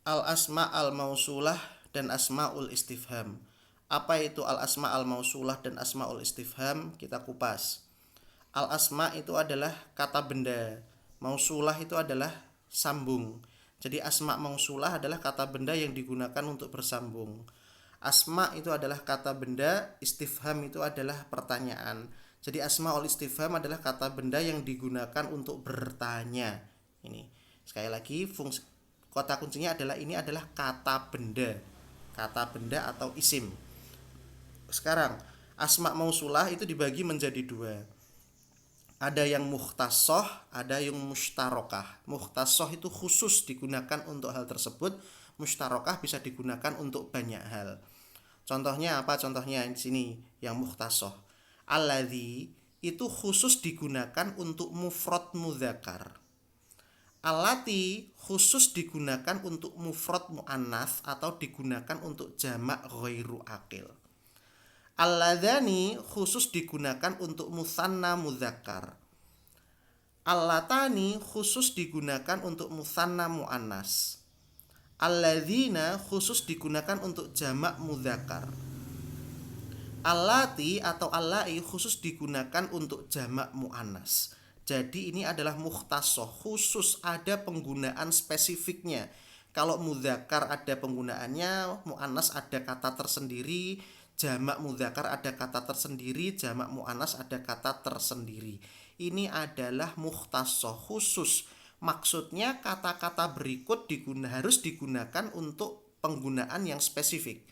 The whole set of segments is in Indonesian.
Al-asma al-mausulah dan asmaul istifham. Apa itu al-asma al-mausulah dan asmaul istifham? Kita kupas. Al-asma itu adalah kata benda. Mausulah itu adalah sambung. Jadi asma mausulah adalah kata benda yang digunakan untuk bersambung. Asma itu adalah kata benda, istifham itu adalah pertanyaan. Jadi asmaul istifham adalah kata benda yang digunakan untuk bertanya. Ini. Sekali lagi, fungsi kata kuncinya adalah ini adalah kata benda. Kata benda atau isim. Sekarang, asma mausulah itu dibagi menjadi dua. Ada yang mukhtassoh, ada yang mustarokah. Mukhtassoh itu khusus digunakan untuk hal tersebut, mustarokah bisa digunakan untuk banyak hal. Contohnya apa? Contohnya di sini yang mukhtassoh. Alladzi itu khusus digunakan untuk mufrad mudzakkar. Allati khusus digunakan untuk mufrad muannats atau digunakan untuk jamak ghairu aqil. Alladzani khusus digunakan untuk musanna mudzakkar. Allatani khusus digunakan untuk musanna muannas. Alladzina khusus digunakan untuk jamak mudzakkar. Allati atau allai khusus digunakan untuk jamak muannas. Jadi ini adalah mukhtassoh, khusus ada penggunaan spesifiknya. Kalau mudzakkar ada penggunaannya, muannas ada kata tersendiri, jamak mudzakkar ada kata tersendiri, jamak muannas ada kata tersendiri. Ini adalah mukhtassoh khusus. Maksudnya kata-kata berikut harus digunakan untuk penggunaan yang spesifik.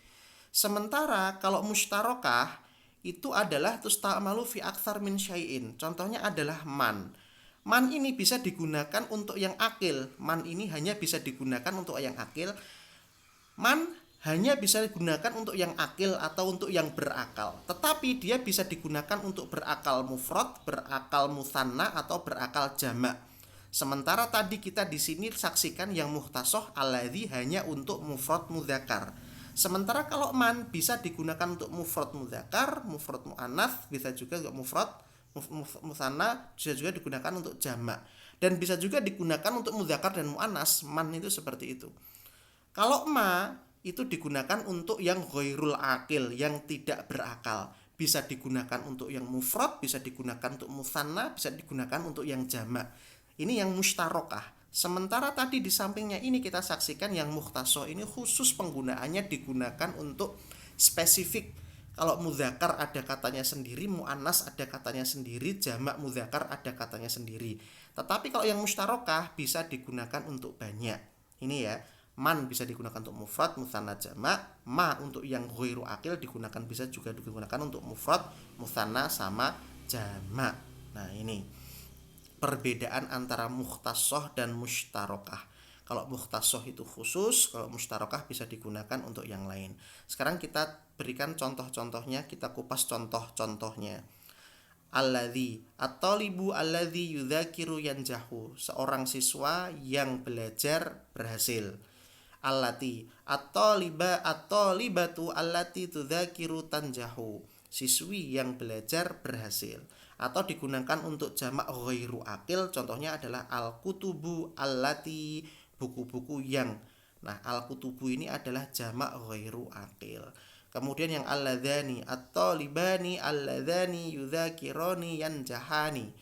Sementara kalau mustarokah itu adalah tusta'malu fi aktsar min syai'in. Contohnya adalah man. Man ini bisa digunakan untuk yang akil. Man ini hanya bisa digunakan untuk yang akil. Man hanya bisa digunakan untuk yang akil atau untuk yang berakal. Tetapi dia bisa digunakan untuk berakal mufrad, berakal musanna atau berakal jamak. Sementara tadi kita di sini saksikan yang muhtasoh alladzi hanya untuk mufrad mudzakkar. Sementara kalau man bisa digunakan untuk mufrad mudzakkar, mufrad muannats, bisa juga untuk mufrad musanna, bisa juga digunakan untuk jamak. Dan bisa juga digunakan untuk mudzakkar dan muannas. Man itu seperti itu. Kalau ma itu digunakan untuk yang ghairul akil, yang tidak berakal. Bisa digunakan untuk yang mufrad, bisa digunakan untuk musanna, bisa digunakan untuk yang jamak. Ini yang mustarokah. Sementara tadi di sampingnya ini kita saksikan yang mukhtasoh ini khusus penggunaannya digunakan untuk spesifik. Kalau mudzakkar ada katanya sendiri, muannas ada katanya sendiri, jamak mudzakkar ada katanya sendiri. Tetapi kalau yang mustarokah bisa digunakan untuk banyak. Ini ya, man bisa digunakan untuk mufrad, musanna, jamak. Ma untuk yang ghairu akil digunakan bisa juga digunakan untuk mufrad, musanna sama jamak. Nah, ini perbedaan antara mukhtassoh dan mustarokah. Kalau mukhtassoh itu khusus, kalau mustarokah bisa digunakan untuk yang lain. Sekarang kita berikan contoh-contohnya, kita kupas contoh-contohnya. Alladzi at-talibu alladzi yudzakiru yanjahu, seorang siswa yang belajar berhasil. Allati at-taliba at-talibatu allati tudzakiru tanjahu, siswi yang belajar berhasil. Atau digunakan untuk jamak ghairu akil, contohnya adalah al-kutubu allati, buku-buku yang. Nah, al-kutubu ini adalah jamak ghairu akil. Kemudian yang alladzani at-talibani alladzani yudzakirani yanjahani.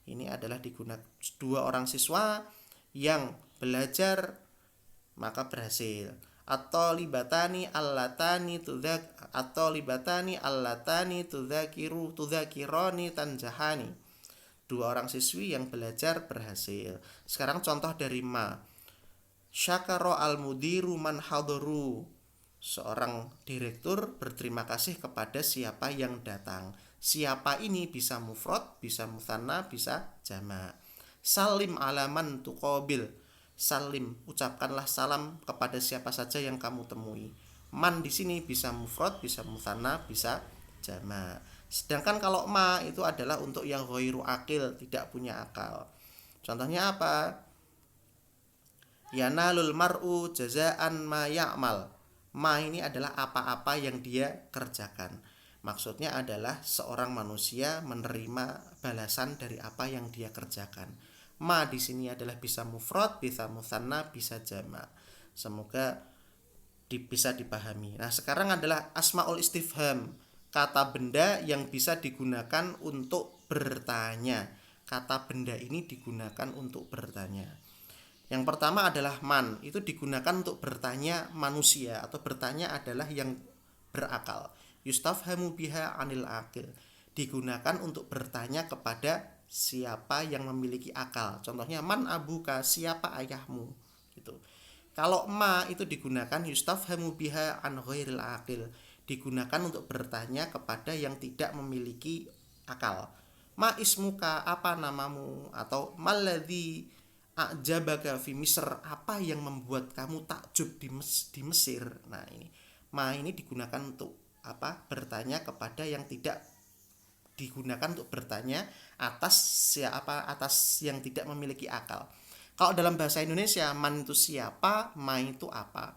Ini adalah digunakan dua orang siswa yang belajar maka berhasil. At-talibatani allatani tudzakirani tanjahani. Dua orang siswi yang belajar berhasil. Sekarang contoh dari ma. Syakara al-mudiru man hadaru. Seorang direktur berterima kasih kepada siapa yang datang. Siapa ini bisa mufrad, bisa musanna, bisa jamak. Salim alaman tuqabil. Salim, ucapkanlah salam kepada siapa saja yang kamu temui. Man di sini bisa mufrad, bisa musanna, bisa jamak. Sedangkan kalau ma itu adalah untuk yang ghairu akil, tidak punya akal. Contohnya apa? Yanalul mar'u jazaan ma ya'mal. Ma ini adalah apa-apa yang dia kerjakan. Maksudnya adalah seorang manusia menerima balasan dari apa yang dia kerjakan. Ma di sini adalah bisa mufrad, bisa musanna, bisa jamak. Semoga bisa dipahami. Nah, sekarang adalah asmaul istifham, kata benda yang bisa digunakan untuk bertanya. Kata benda ini digunakan untuk bertanya. Yang pertama adalah man, itu digunakan untuk bertanya manusia atau bertanya adalah yang berakal. Yustafhamu biha anil akil, digunakan untuk bertanya kepada siapa yang memiliki akal. Contohnya man abuka, siapa ayahmu, gitu. Kalau ma itu digunakan yustafhamu biha an ghairil akil, digunakan untuk bertanya kepada yang tidak memiliki akal. Ma ismuka, apa namamu, atau maladzi a'jabaka fi Misr, apa yang membuat kamu takjub di Mesir. Nah, ini ma ini digunakan untuk apa? Bertanya kepada yang tidak, digunakan untuk bertanya atas siapa, atas yang tidak memiliki akal. Kalau dalam bahasa Indonesia, man itu siapa, ma itu apa.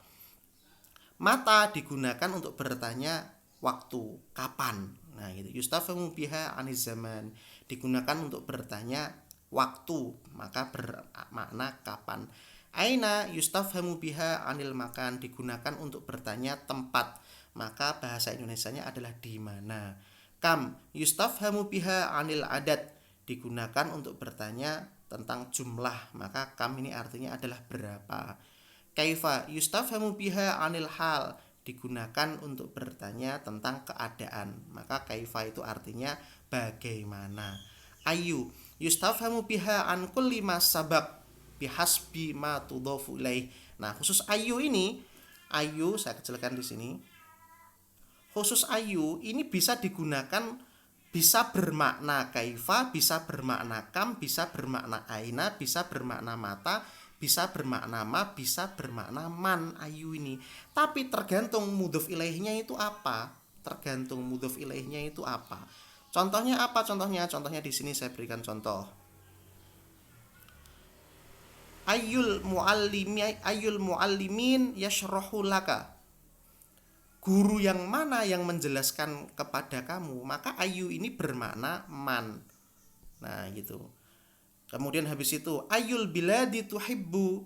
Mata digunakan untuk bertanya waktu, kapan. Nah, gitu. Yustafamu biha aniz zaman, digunakan untuk bertanya waktu, maka bermakna kapan. Aina yustafhamu biha anil makan, digunakan untuk bertanya tempat, maka bahasa Indonesianya adalah di mana. Kam yustafhamu biha anil adat, digunakan untuk bertanya tentang jumlah, maka kam ini artinya adalah berapa. Kaifa yustafhamu biha anil hal, digunakan untuk bertanya tentang keadaan, maka kaifa itu artinya bagaimana. Ayu yustafhamu biha an kulli ma sabaq bihasbi ma tudhafu ilaih. Nah, khusus ayu ini, ayu saya kecilkan di sini. Khusus ayu ini bisa digunakan, bisa bermakna kaifa, bisa bermakna kam, bisa bermakna aina, bisa bermakna mata, bisa bermakna ma, bisa bermakna man. Ayu ini, tapi tergantung mudhof ilaihnya itu apa. Tergantung mudhof ilaihnya itu apa. Contohnya apa? Contohnya di sini saya berikan contoh. Ayul muallimin yashrahu laka, guru yang mana yang menjelaskan kepada kamu, maka ayu ini bermakna man. Nah, gitu. Kemudian habis itu ayul biladi tuhibbu,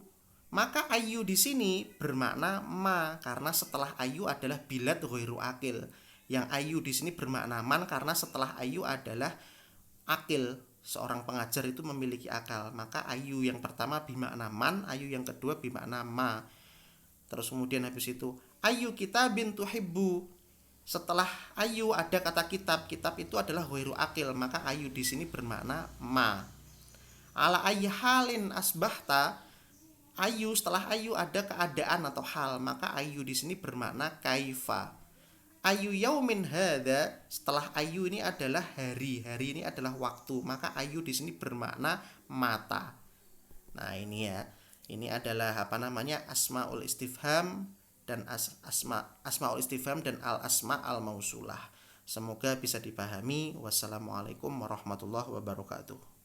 maka ayu di sini bermakna ma, karena setelah ayu adalah bilad ghairu akil. Yang ayu di sini bermakna man karena setelah ayu adalah akil. Seorang pengajar itu memiliki akal, maka ayu yang pertama bermakna man, ayu yang kedua bermakna ma. Terus kemudian habis itu ayu kitabin tuhibbu, setelah ayu ada kata kitab, kitab itu adalah ghairu akil, maka ayu di sini bermakna ma. Ala ayyi halin asbahta, ayu setelah ayu ada keadaan atau hal, maka ayu di sini bermakna kaifa. Ayu yaumin hadza, setelah ayu ini adalah hari, hari ini adalah waktu, maka ayu di sini bermakna mata. Nah, ini ya. Ini adalah apa namanya? Asmaul istifham dan asmaul istifham dan al asma al mausulah. Semoga bisa dipahami. Wassalamualaikum warahmatullahi wabarakatuh.